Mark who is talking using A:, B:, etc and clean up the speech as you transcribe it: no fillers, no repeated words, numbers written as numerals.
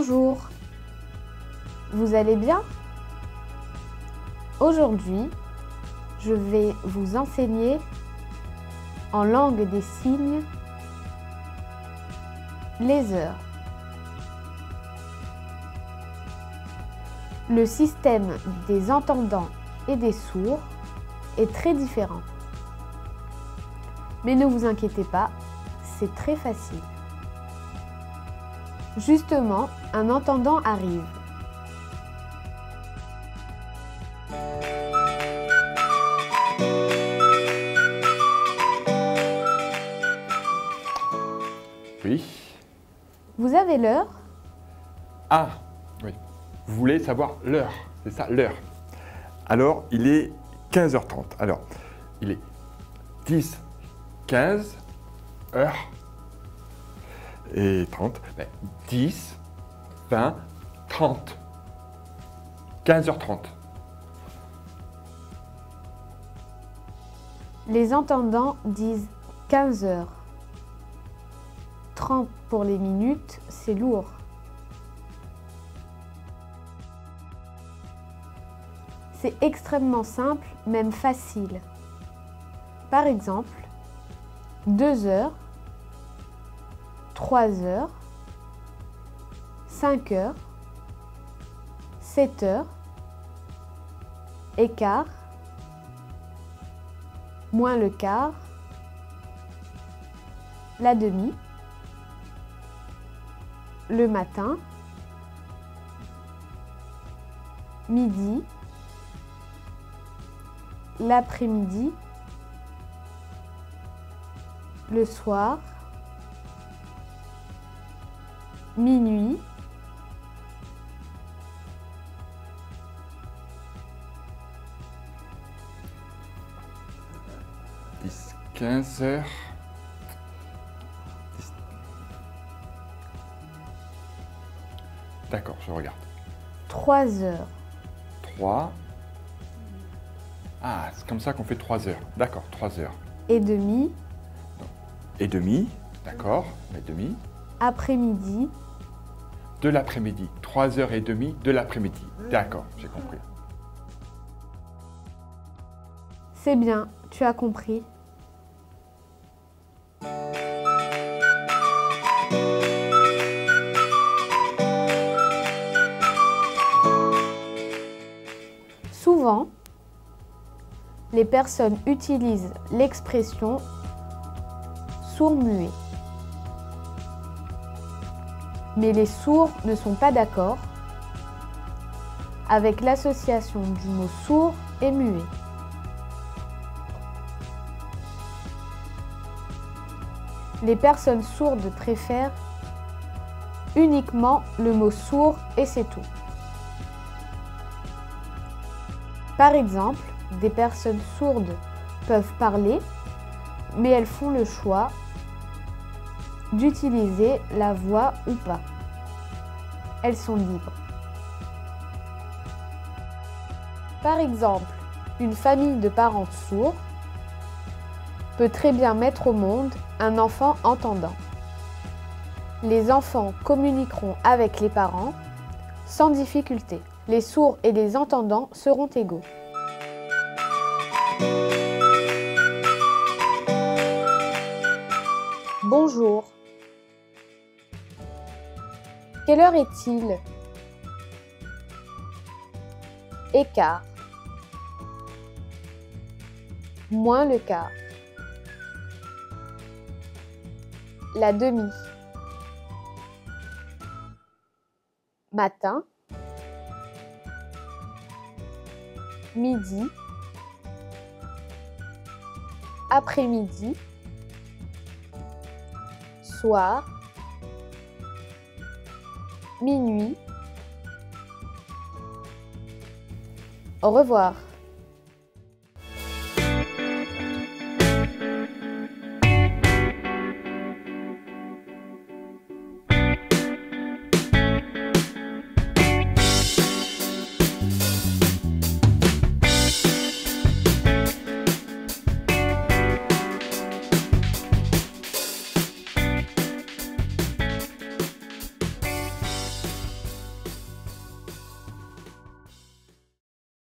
A: Bonjour, vous allez bien? Aujourd'hui, je vais vous enseigner en langue des signes les heures. Le système des entendants et des sourds est très différent. Mais ne vous inquiétez pas, c'est très facile. Justement, un entendant arrive.
B: Oui.
A: Vous avez l'heure?
B: Ah, oui. Vous voulez savoir l'heure, c'est ça, l'heure. Alors, il est 15h30. Alors, il est 10, 15, heure et 30. 10, 20, 30. 15h30.
A: Les entendants disent 15 heures. 30 pour les minutes, c'est lourd. C'est extrêmement simple, même facile. Par exemple, 2 heures, 3 heures, 5 heures, 7 heures, et quart, moins le quart, la demi, le matin, midi, l'après-midi, le soir, minuit, «
B: 10, 15 heures. D'accord, je regarde.
A: 3 heures.
B: 3. Ah, c'est comme ça qu'on fait 3 heures. D'accord, 3 heures.
A: Et demi.
B: Et demi, d'accord, et demi.
A: Après-midi.
B: De l'après-midi. 3h30 de l'après-midi. D'accord, j'ai compris.
A: C'est bien, tu as compris. Souvent, les personnes utilisent l'expression sourd-muet. Mais les sourds ne sont pas d'accord avec l'association du mot sourd et muet. Les personnes sourdes préfèrent uniquement le mot sourd et c'est tout. Par exemple, des personnes sourdes peuvent parler, mais elles font le choix d'utiliser la voix ou pas. Elles sont libres. Par exemple, une famille de parents sourds peut très bien mettre au monde un enfant entendant. Les enfants communiqueront avec les parents sans difficulté. Les sourds et les entendants seront égaux. Bonjour. Quelle heure est-il? Écart. Moins le quart. La demi. Matin. Midi. Après-midi. Soir. Minuit. Au revoir.